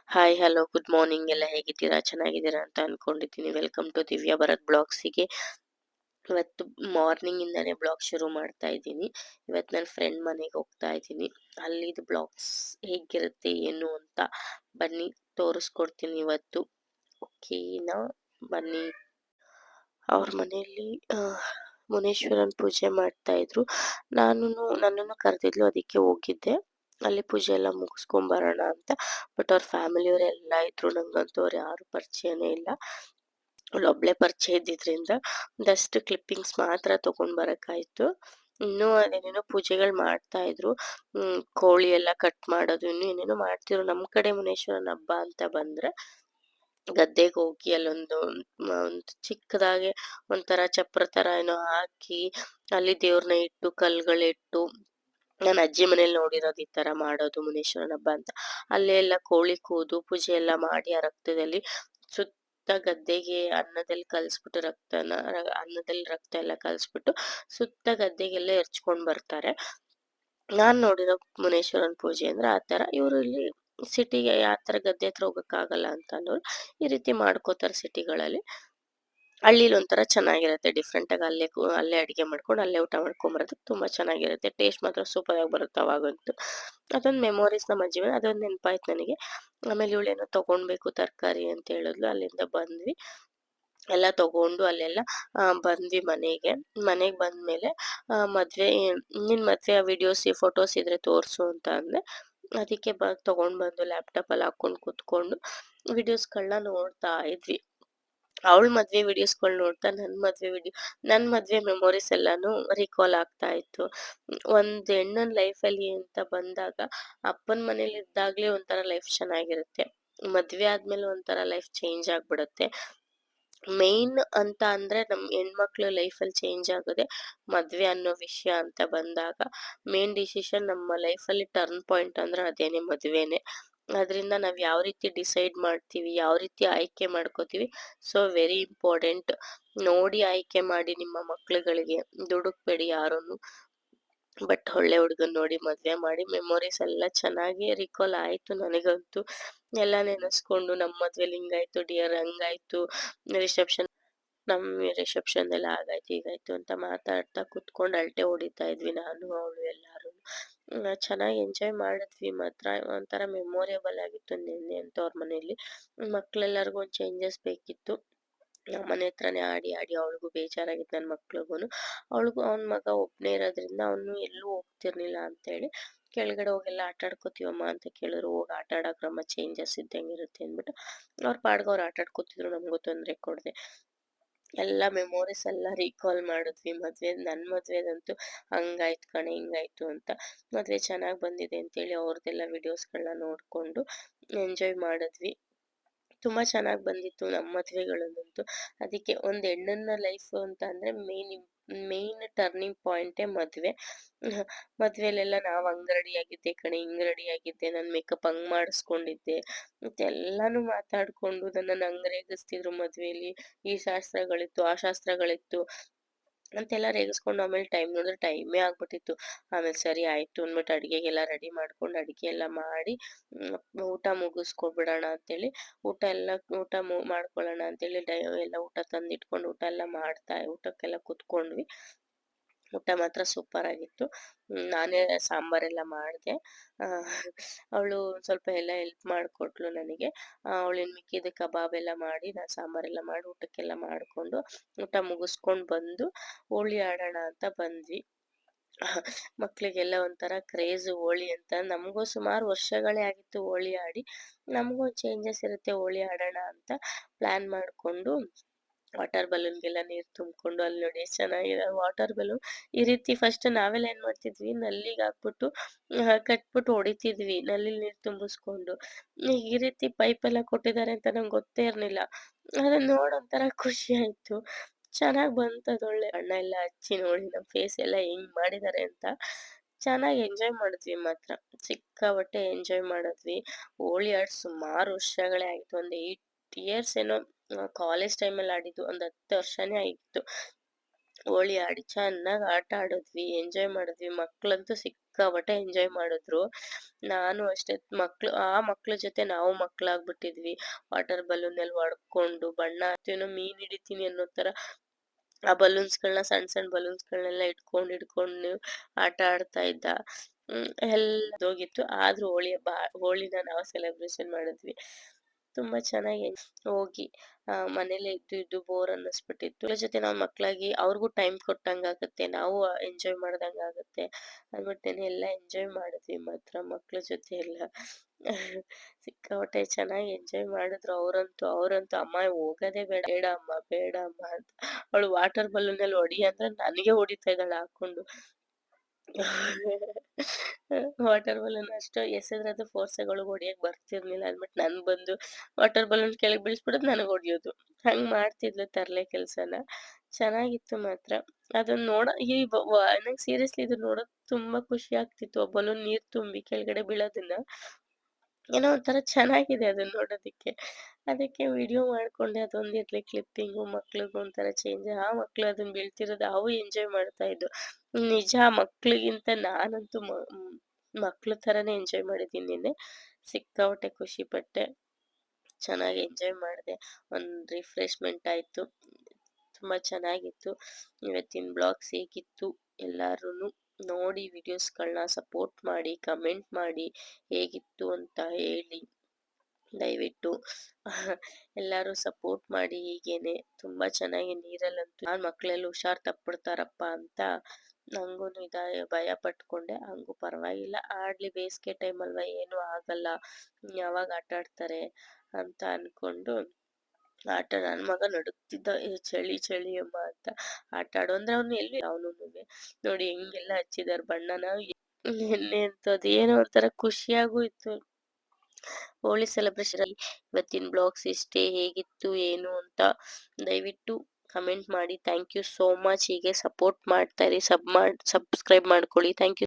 Hi, hello, good morning ಎಲ್ಲ ಹೇಗಿದ್ದೀರಾ? ಚೆನ್ನಾಗಿದ್ದೀರಾ ಅಂತ ಅನ್ಕೊಂಡಿದ್ದೀನಿ. ವೆಲ್ಕಮ್ ಟು ದಿವ್ಯಾ ಭರತ್ ಬ್ಲಾಗ್ಸಿಗೆ. ಇವತ್ತು ಮಾರ್ನಿಂಗಿಂದಾನೇ ಬ್ಲಾಗ್ ಶುರು ಮಾಡ್ತಾ ಇದ್ದೀನಿ. ಇವತ್ತು ನನ್ನ ಫ್ರೆಂಡ್ ಮನೆಗೆ ಹೋಗ್ತಾ ಇದ್ದೀನಿ. ಅಲ್ಲಿದು ಬ್ಲಾಗ್ಸ್ ಹೇಗಿರುತ್ತೆ ಏನು ಅಂತ ಬನ್ನಿ ತೋರಿಸ್ಕೊಡ್ತೀನಿ ಇವತ್ತು. ಓಕೆನಾ? ಬನ್ನಿ. ಅವ್ರ ಮನೆಯಲ್ಲಿ ಮುನೇಶ್ವರನ್ ಪೂಜೆ ಮಾಡ್ತಾ ಇದ್ರು. ನನ್ನನ್ನು ಕರೆದಿದ್ಲು, ಅದಕ್ಕೆ ಹೋಗಿದ್ದೆ. ಅಲ್ಲಿ ಪೂಜೆ ಎಲ್ಲ ಮುಗಿಸ್ಕೊಂಬರೋಣ ಅಂತ. ಬಟ್ ಅವ್ರ ಫ್ಯಾಮಿಲಿಯವರೆಲ್ಲ ಇದ್ರು, ನಂಗಂತೂ ಅವ್ರು ಯಾರು ಪರಿಚಯನೇ ಇಲ್ಲ. ಅವಳೊಬ್ಳೆ ಪರಿಚಯ ಇದ್ದಿದ್ರಿಂದ ಒಂದಷ್ಟು ಕ್ಲಿಪ್ಪಿಂಗ್ಸ್ ಮಾತ್ರ ತಗೊಂಡ್ ಬರಕಾಯ್ತು. ಇನ್ನೂ ಅದೇನೇನೋ ಪೂಜೆಗಳು ಮಾಡ್ತಾ ಇದ್ರು. ಕೋಳಿ ಎಲ್ಲ ಕಟ್ ಮಾಡೋದು, ಇನ್ನೂ ಏನೇನೋ ಮಾಡ್ತಿದ್ರು. ನಮ್ಮ ಕಡೆ ಮುನೇಶ್ವರನ ಹಬ್ಬ ಅಂತ ಬಂದ್ರೆ ಗದ್ದೆಗೆ ಹೋಗಿ ಒಂದು ಚಿಕ್ಕದಾಗೆ ಒಂಥರ ಚಪ್ರ ತರ ಏನೋ ಹಾಕಿ ಅಲ್ಲಿ ದೇವ್ರನ್ನ ಇಟ್ಟು ಕಲ್ಗಳಿಟ್ಟು, ನಾನು ಅಜ್ಜಿ ಮನೇಲಿ ನೋಡಿರೋದು ಈ ತರ ಮಾಡೋದು ಮುನೇಶ್ವರನ ಹಬ್ಬ ಅಂತ. ಅಲ್ಲೇ ಎಲ್ಲ ಕೋಳಿ ಕೂದು ಪೂಜೆ ಎಲ್ಲ ಮಾಡಿ ಆ ರಕ್ತದಲ್ಲಿ ಸುತ್ತ ಗದ್ದೆಗೆ ಅನ್ನದಲ್ಲಿ ಕಲ್ಸ್ಬಿಟ್ಟು ಅನ್ನದಲ್ಲಿ ರಕ್ತ ಎಲ್ಲ ಕಲ್ಸ್ಬಿಟ್ಟು ಸುತ್ತ ಗದ್ದೆಗೆಲ್ಲ ಎರ್ಚ್ಕೊಂಡ್ ಬರ್ತಾರೆ. ನಾನ್ ನೋಡಿರೋ ಮುನೇಶ್ವರನ್ ಪೂಜೆ ಅಂದ್ರೆ ಆ ತರ. ಇವ್ರು ಇಲ್ಲಿ ಸಿಟಿಗೆ ಆ ತರ ಗದ್ದೆ ಹತ್ರ ಹೋಗಕ್ಕಾಗಲ್ಲ ಅಂತ ಅನ್ನೋರು ಈ ರೀತಿ ಮಾಡ್ಕೋತಾರೆ ಸಿಟಿಗಳಲ್ಲಿ. ಹಳ್ಳಿಲಿ ಒಂಥರ ಚೆನ್ನಾಗಿರುತ್ತೆ, ಡಿಫ್ರೆಂಟ್ ಆಗಿ ಅಲ್ಲೇ ಅಡಿಗೆ ಮಾಡ್ಕೊಂಡು ಅಲ್ಲೇ ಊಟ ಮಾಡ್ಕೊಂಬರೋದಕ್ಕೆ ತುಂಬಾ ಚೆನ್ನಾಗಿರುತ್ತೆ. ಟೇಸ್ಟ್ ಮಾತ್ರ ಸೂಪರ್ ಆಗಿ ಬರುತ್ತೆ ಅವಾಗಂತೂ. ಅದೊಂದು ಮೆಮೊರೀಸ್ ನಮ್ಮ ಅಜ್ಜಿ ಮನೆ, ಅದೊಂದು ನೆನಪಾಯ್ತು ನನಗೆ. ಆಮೇಲೆ ಇವಳೇನೋ ತಗೊಂಡ್ಬೇಕು ತರಕಾರಿ ಅಂತ ಹೇಳಿದ್ಲು, ಅಲ್ಲಿಂದ ಬಂದ್ವಿ. ಎಲ್ಲ ತಗೊಂಡು ಅಲ್ಲೆಲ್ಲ ಬಂದ್ವಿ ಮನೆಗೆ. ಮನೆಗೆ ಬಂದ್ಮೇಲೆ ನಿನ್ ಮದ್ವೆ ವಿಡಿಯೋಸ್ ಫೋಟೋಸ್ ಇದ್ರೆ ತೋರ್ಸು ಅಂತ ಅಂದೆ. ಅದಕ್ಕೆ ತಗೊಂಡ್ ಬಂದು ಲ್ಯಾಪ್ಟಾಪ್ ಅಲ್ಲಿ ಹಾಕೊಂಡು ಕುತ್ಕೊಂಡು ವಿಡಿಯೋಸ್ಗಳನ್ನ ನೋಡ್ತಾ ಇದ್ವಿ. ಅವಳ ಮದ್ವೆ ವಿಡಿಯೋಸ್ಗಳು ನೋಡ್ತಾ ನನ್ ಮದ್ವೆ ಮೆಮೊರೀಸ್ ಎಲ್ಲಾನು ರೀಕಾಲ್ ಆಗ್ತಾ ಇತ್ತು. ಒಂದ್ ಹೆಣ್ಣನ್ ಲೈಫಲ್ಲಿ ಅಂತ ಬಂದಾಗ ಅಪ್ಪನ ಮನೇಲಿ ಇದ್ದಾಗ್ಲೇ ಒಂಥರ ಲೈಫ್ ಚೆನ್ನಾಗಿರುತ್ತೆ. ಮದ್ವೆ ಆದ್ಮೇಲೆ ಒಂಥರ ಲೈಫ್ ಚೇಂಜ್ ಆಗ್ಬಿಡುತ್ತೆ. ಮೇನ್ ಅಂತ ಅಂದ್ರೆ ನಮ್ ಹೆಣ್ಮಕ್ಳು ಲೈಫಲ್ಲಿ ಚೇಂಜ್ ಆಗೋದೆ ಮದ್ವೆ ಅನ್ನೋ ವಿಷಯ ಅಂತ ಬಂದಾಗ. ಮೇನ್ ಡಿಸಿಷನ್ ನಮ್ಮ ಲೈಫಲ್ಲಿ ಟರ್ನ್ ಪಾಯಿಂಟ್ ಅಂದ್ರೆ ಅದೇನೆ, ಮದ್ವೆನೆ. ಅದರಿಂದ ನಾವ್ ಯಾವ ರೀತಿ ಡಿಸೈಡ್ ಮಾಡ್ತೀವಿ, ಯಾವ ರೀತಿ ಆಯ್ಕೆ ಮಾಡ್ಕೋತೀವಿ, ಸೊ ವೆರಿ ಇಂಪಾರ್ಟೆಂಟ್. ನೋಡಿ ಆಯ್ಕೆ ಮಾಡಿ ನಿಮ್ಮ ಮಕ್ಳುಗಳಿಗೆ. ದುಡುಕ್ಬೇಡಿ ಯಾರನ್ನು. ಬಟ್ ಒಳ್ಳೆ ಹುಡ್ಗನ್ ನೋಡಿ ಮದ್ವೆ ಮಾಡಿ. ಮೆಮೊರೀಸ್ ಎಲ್ಲ ಚೆನ್ನಾಗಿ ರಿಕಾಲ್ ಆಯ್ತು ನನಗಂತೂ. ಎಲ್ಲ ನೆನೆಸ್ಕೊಂಡು ನಮ್ಮ ಮದ್ವೆಲಿ ಹಿಂಗಾಯ್ತು ಡಿಯರ್, ಹಂಗಾಯ್ತು ರಿಸೆಪ್ಷನ್ದೆಲ್ಲ ಹಾಗಾಯ್ತು ಹೀಗಾಯ್ತು ಅಂತ ಮಾತಾಡ್ತಾ ಕುತ್ಕೊಂಡು ಅಳತೆ ಹೊಡಿತಾ ಇದ್ವಿ ನಾನು ಅವಳು ಎಲ್ಲಾರು. ಚೆನ್ನಾಗಿ ಎಂಜಾಯ್ ಮಾಡಿದ್ವಿ ಮಾತ್ರ. ಒಂಥರ ಮೆಮೊರೇಬಲ್ ಆಗಿತ್ತು ನಿನ್ನೆ ಅಂತೂ ಅವ್ರ ಮನೇಲಿ. ಮಕ್ಳೆಲ್ಲರಿಗೂ ಒಂದು ಚೇಂಜಸ್ ಬೇಕಿತ್ತು. ನಮ್ಮನೆ ಹತ್ರನೇ ಆಡಿ ಆಡಿ ಅವಳಿಗೂ ಬೇಜಾರಾಗಿತ್ತು, ನನ್ನ ಮಕ್ಳಿಗೂನು. ಅವ್ನ ಮಗ ಒಬ್ಬನೇ ಇರೋದ್ರಿಂದ ಅವನು ಎಲ್ಲೂ ಹೋಗ್ತಿರ್ಲಿಲ್ಲ ಅಂತೇಳಿ ಕೆಳಗಡೆ ಹೋಗೆಲ್ಲ ಆಟ ಆಡ್ಕೋತೀವಮ್ಮ ಅಂತ ಕೇಳಿದ್ರು. ಹೋಗಿ ಆಟ ಆಡಕ್ರಮ್ಮ, ಚೇಂಜಸ್ ಇದ್ದಂಗಿರುತ್ತೆ ಅಂದ್ಬಿಟ್ಟು ಅವ್ರ ಪಾಡ್ಗೆ ಅವ್ರು ಆಟ ಆಡ್ಕೋತಿದ್ರು, ನಮಗೂ ತೊಂದರೆ ಕೊಡದೆ. ಎಲ್ಲ ಮೆಮೊರೀಸ್ ಎಲ್ಲ ರೀಕಾಲ್ ಮಾಡಿದ್ವಿ. ನನ್ನ ಮದ್ವೆದಂತೂ ಹಂಗಾಯ್ತು ಕಣೆ ಹಿಂಗಾಯ್ತು ಅಂತ. ಮದ್ವೆ ಚೆನ್ನಾಗಿ ಬಂದಿದೆ ಅಂತೇಳಿ ಅವ್ರದ್ದೆಲ್ಲ ವಿಡಿಯೋಸ್ಗಳನ್ನ ನೋಡ್ಕೊಂಡು ಎಂಜಾಯ್ ಮಾಡಿದ್ವಿ. ತುಂಬಾ ಚೆನ್ನಾಗಿ ಬಂದಿತ್ತು ನಮ್ಮ ಮದ್ವೆಗಳಲ್ಲಂತೂ. ಅದಕ್ಕೆ ಒಂದ್ ಹೆಣ್ಣನ್ನ ಲೈಫ್ ಅಂತ ಅಂದ್ರೆ ಮೇನ್ ಟರ್ನಿಂಗ್ ಪಾಯಿಂಟೇ ಮದ್ವೆ. ಮದ್ವೆಲೆಲ್ಲ ನಾವ್ ಹಂಗ್ ರೆಡಿ ಆಗಿದ್ದೆ ಕಣೆ, ಹಿಂಗ್ ರೆಡಿ ಆಗಿದ್ದೆ, ನನ್ ಮೇಕಪ್ ಹಂಗ್ ಮಾಡಿಸ್ಕೊಂಡಿದ್ದೆ ಮತ್ತೆಲ್ಲಾನು ಮಾತಾಡ್ಕೊಂಡು ನನ್ನನ್ನ ಹಂಗ್ ರೇಗಿಸ್ತಿದ್ರು ಮದ್ವೆಲಿ. ಈ ಶಾಸ್ತ್ರಗಳಿತ್ತು, ಆ ಶಾಸ್ತ್ರಗಳಿತ್ತು ಅಂತೆಲ್ಲ ರೇಗಿಸ್ಕೊಂಡು ಆಮೇಲೆ ಟೈಮ್ ನೋಡಿದ್ರೆ ಟೈಮೇ ಆಗ್ಬಿಟ್ಟಿತ್ತು. ಆಮೇಲೆ ಸರಿ ಆಯ್ತು ಅಂದ್ಬಿಟ್ಟು ಅಡುಗೆಗೆಲ್ಲ ರೆಡಿ ಮಾಡ್ಕೊಂಡು ಅಡುಗೆ ಎಲ್ಲ ಮಾಡಿ ಊಟ ಮುಗಿಸ್ಕೊಬಿಡೋಣ ಅಂತೇಳಿ ಊಟ ಮಾಡ್ಕೊಳ್ಳೋಣ ಅಂತೇಳಿ ಎಲ್ಲ ಊಟ ತಂದಿಟ್ಕೊಂಡು ಊಟ ಎಲ್ಲ ಊಟಕ್ಕೆಲ್ಲ ಕುತ್ಕೊಂಡ್ವಿ. ಊಟ ಮಾತ್ರ ಸೂಪರ್ ಆಗಿತ್ತು. ನಾನೇ ಸಾಂಬಾರೆಲ್ಲ ಮಾಡಿದೆ. ಅವಳು ಸ್ವಲ್ಪ ಎಲ್ಲ ಹೆಲ್ಪ್ ಮಾಡಿಕೊಟ್ಲು ನನಗೆ. ಅವಳು ಇನ್ನು ಮಿಕ್ಕಿದ ಕಬಾಬ್ ಎಲ್ಲ ಮಾಡಿ, ನಾನು ಸಾಂಬಾರೆಲ್ಲ ಮಾಡಿ ಊಟಕ್ಕೆಲ್ಲ ಮಾಡಿಕೊಂಡು ಊಟ ಮುಗಿಸ್ಕೊಂಡು ಬಂದು ಹೋಳಿ ಆಡೋಣ ಅಂತ ಬಂದ್ವಿ. ಮಕ್ಳಿಗೆಲ್ಲ ಒಂಥರ ಕ್ರೇಜ್ ಹೋಳಿ ಅಂತ. ನಮಗೂ ಸುಮಾರು ವರ್ಷಗಳೇ ಆಗಿತ್ತು ಹೋಳಿ ಆಡಿ. ನಮಗೂ ಚೇಂಜಸ್ ಇರುತ್ತೆ ಹೋಳಿ ಆಡೋಣ ಅಂತ ಪ್ಲ್ಯಾನ್ ಮಾಡಿಕೊಂಡು ವಾಟರ್ ಬಲೂನ್ಗೆಲ್ಲ ನೀರು ತುಂಬಿಕೊಂಡು, ಅಲ್ಲಿ ನೋಡಿ ಎಷ್ಟು ಚೆನ್ನಾಗಿದೆ ವಾಟರ್ ಬಲೂನ್. ಈ ರೀತಿ ಫಸ್ಟ್ ನಾವೆಲ್ಲ ಏನು ಮಾಡ್ತಿದ್ವಿ, ನಲ್ಲಿಗೆ ಹಾಕ್ಬಿಟ್ಟು ಕಟ್ಬಿಟ್ಟು ಹೊಡಿತಿದ್ವಿ ನಲ್ಲಿ ನೀರು ತುಂಬಿಸ್ಕೊಂಡು. ಈ ರೀತಿ ಪೈಪೆಲ್ಲ ಕೊಟ್ಟಿದ್ದಾರೆ ಅಂತ ನಂಗೆ ಗೊತ್ತೇ ಇರಲಿಲ್ಲ. ಅದನ್ನ ನೋಡಿ ಒಂಥರ ಖುಷಿ ಆಯಿತು. ಚೆನ್ನಾಗಿ ಬಂತು, ಅದೊಳ್ಳೆ ಬಣ್ಣ ಎಲ್ಲ ಹಚ್ಚಿ ನೋಡಿ ನಮ್ಮ ಫೇಸ್ ಎಲ್ಲ ಹೆಂಗ್ ಮಾಡಿದ್ದಾರೆ ಅಂತ. ಚೆನ್ನಾಗಿ ಎಂಜಾಯ್ ಮಾಡಿದ್ವಿ ಮಾತ್ರ. ಸಿಕ್ಕಾಪಟ್ಟೆ ಎಂಜಾಯ್ ಮಾಡಿದ್ವಿ. ಹೋಳಿ ಆಡಿ ಸುಮಾರು ವರ್ಷಗಳೇ ಆಯಿತು. ಒಂದು 8 ಇಯರ್ಸ್ ಏನೋ. ಕಾಲೇಜ್ ಟೈಮಲ್ಲಿ ಆಡಿದ್ದು, ಒಂದು 10 ವರ್ಷನೇ ಆಗಿತ್ತು. ಹೋಳಿ ಆಡಿ ಚೆನ್ನಾಗಿ ಆಟ ಆಡಿದ್ವಿ, ಎಂಜಾಯ್ ಮಾಡಿದ್ವಿ. ಮಕ್ಕಳಂತೂ ಸಿಕ್ಕಾಪಟ್ಟೆ ಎಂಜಾಯ್ ಮಾಡಿದ್ರು. ನಾನು ಅಷ್ಟೇ ಮಕ್ಳ ಜೊತೆ ನಾವು ಮಕ್ಳಾಗ್ಬಿಟ್ಟಿದ್ವಿ. ವಾಟರ್ ಬಲೂನಲ್ಲಿ ಹೊಡ್ಕೊಂಡು ಬಣ್ಣ ಹಾಕ್ತೀನೋ ಮೀನ್ ಹಿಡಿತೀನಿ ಅನ್ನೋ ತರ ಆ ಬಲೂನ್ಸ್‌ಗಳನ್ನ ಸಣ್ಣ ಬಲೂನ್ಸ್‌ಗಳನ್ನೆಲ್ಲ ಹಿಡ್ಕೊಂಡು ಆಟ ಆಡ್ತಾ ಇದ್ದ. ಎಲ್ಲ ಹೋಗಿತ್ತು. ಆದ್ರೂ ಹೋಳಿನ ನಾವು ಸೆಲೆಬ್ರೇಷನ್ ಮಾಡಿದ್ವಿ. ತುಂಬಾ ಚೆನ್ನಾಗಿ ಹೋಗಿ ಮನೇಲೇ ಇದ್ದು ಬೋರ್ ಅನ್ನಿಸ್ಬಿಟ್ಟಿತ್ತು. ಅವ್ರ ಜೊತೆ ನಾವು ಮಕ್ಳಾಗಿ ಅವ್ರಿಗೂ ಟೈಮ್ ಕೊಟ್ಟಂಗಾಗತ್ತೆ. ನಾವು ಎಂಜಾಯ್ ಮಾಡ್ದಂಗಾಗತ್ತೆ. ಅಂದ್ಬಿಟ್ಟೇನೆ ಎಲ್ಲ ಎಂಜಾಯ್ ಮಾಡಿದ್ವಿ ಮಾತ್ರ ಮಕ್ಳ ಜೊತೆ ಎಲ್ಲ. ಸಿಕ್ಕಾಪಟ್ಟೆ ಚೆನ್ನಾಗಿ ಎಂಜಾಯ್ ಮಾಡಿದ್ರು ಅವ್ರಂತೂ ಅಮ್ಮ ಹೋಗೋದೇ ಬೇಡ, ಬೇಡ ಅಮ್ಮ, ಬೇಡ ಅಮ್ಮ ಅಂತ. ಅವಳು ವಾಟರ್ ಬಲೂನಲ್ಲಿ ಹೊಡಿ ಅಂದ್ರೆ ನನಗೆ ಹೊಡಿತಾ ಇದ್ದಾಳೆ ಹಾಕೊಂಡು. ವಾಟರ್ ಬಲೂನ್ ಅಷ್ಟು ಎಸೆದ್ರೆ ಅದು ಫೋರ್ಸಾಗಿ ಅವಳಿಗೆ ಹೊಡಿಯಕ್ ಬರ್ತಿರ್ಲಿಲ್ಲ ಅಂದ್ಬಿಟ್ಟು ನನ್ ಬಂದು ವಾಟರ್ ಬಲೂನ್ ಕೆಳಗೆ ಬೀಳಿಸ್ಬಿಡೋದು ನನಗೆ ಹೊಡಿಯೋದು. ಹಂಗ್ ಮಾಡ್ತಿದ್ಲು ತರ್ಲೆ ಕೆಲ್ಸನ. ಚೆನ್ನಾಗಿತ್ತು ಮಾತ್ರ. ಅದನ್ನ ನೋಡ ಈ ನಂಗೆ ಸೀರಿಯಸ್ಲಿ ಇದನ್ನ ನೋಡೋಕ್ ತುಂಬಾ ಖುಷಿ ಆಗ್ತಿತ್ತು. ಆ ಬಲೂನ್ ನೀರ್ ತುಂಬಿ ಕೆಳಗಡೆ ಬೀಳೋದನ್ನ. ಏನೋ ಒಂಥರ ಚೆನ್ನಾಗಿದೆ ಅದನ್ನ ನೋಡೋದಿಕ್ಕೆ. ಅದಕ್ಕೆ ವಿಡಿಯೋ ಮಾಡ್ಕೊಂಡೆ ಅದೊಂದು ಇರ್ಲಿ ಕ್ಲಿಪ್ಪಿಂಗು ಮಕ್ಳಿಗೂ ಒಂಥರ ಚೇಂಜ್. ಆ ಮಕ್ಳು ಅದನ್ನ ಬೀಳ್ತಿರೋದು ಅವು ಎಂಜಾಯ್ ಮಾಡ್ತಾ ಇದ್ವು. ನಿಜ ಮಕ್ಳಿಗಿಂತ ನಾನಂತೂ ಮಕ್ಳು ಥರನೇ ಎಂಜಾಯ್ ಮಾಡಿದ್ದೀನಿ ನಿನ್ನೆ. ಸಿಕ್ಕಾಪಟ್ಟೆ ಖುಷಿ ಪಟ್ಟೆ. ಚೆನ್ನಾಗಿ ಎಂಜಾಯ್ ಮಾಡಿದೆ. ಒಂದು ರಿಫ್ರೆಶ್‌ಮೆಂಟ್ ಆಯ್ತು. ತುಂಬಾ ಚೆನ್ನಾಗಿತ್ತು. ಇವತ್ತಿನ ಬ್ಲಾಗ್ಸ್ ಹೇಗಿತ್ತು ಎಲ್ಲಾರುನು ನೋಡಿ ವಿಡಿಯೋಸ್‌ಗಳನ್ನ ಸಪೋರ್ಟ್ ಮಾಡಿ, ಕಮೆಂಟ್ ಮಾಡಿ, ಹೇಗಿತ್ತು ಅಂತ ಹೇಳಿ. ದಯವಿಟ್ಟು ಎಲ್ಲರೂ ಸಪೋರ್ಟ್ ಮಾಡಿ ಹೀಗೇನೆ. ತುಂಬಾ ಚೆನ್ನಾಗಿ ನೀರಲ್ಲಂತೂ ಮಕ್ಳೆಲ್ಲ ಹುಷಾರ್ ತಪ್ಪಿಡ್ತಾರಪ್ಪ ಅಂತ ನಂಗೂನು ಭಯ ಪಟ್ಕೊಂಡೆ. ಹಂಗೂ ಪರವಾಗಿಲ್ಲ ಆಡ್ಲಿ ಬೇಸಿಗೆ ಟೈಮ್ ಅಲ್ವಾ ಏನೂ ಆಗಲ್ಲ. ಯಾವಾಗ ಆಟ ಆಡ್ತಾರೆ ಅಂತ ಅನ್ಕೊಂಡು ನನ್ ಮಗ ನಡುಗ್ತಿದ್ದ ಚಳಿ ಚಳಿ ಅಮ್ಮ ಅಂತ. ಆಟ ಆಡು ಅಂದ್ರೆ ಅವ್ನು ಎಲ್ಲಿ ಅವನುನುವೆ ನೋಡಿ ಹೆಂಗೆಲ್ಲ ಹಚ್ಚಿದಾರೆ ಬಣ್ಣನ. ನಿನ್ನೆ ಅಂತೂ ಅದೇನೋ ಒಂಥರ ಖುಷಿಯಾಗೂ ಇತ್ತು. ಹೋಳಿ ಸೆಲೆಬ್ರೇಷನ್ ಇವತ್ತಿನ ಬ್ಲಾಗ್ಸ್ ಇಷ್ಟೇ. ಹೇಗಿತ್ತು ಏನು ಅಂತ ದಯವಿಟ್ಟು ಕಮೆಂಟ್ ಮಾಡಿ. Thank you so much. ಹೀಗೆ ಸಪೋರ್ಟ್ ಮಾಡ್ತಾ ಇರಿ. ಸಬ್ಸ್ಕ್ರೈಬ್ ಮಾಡ್ಕೊಳ್ಳಿ. Thank you.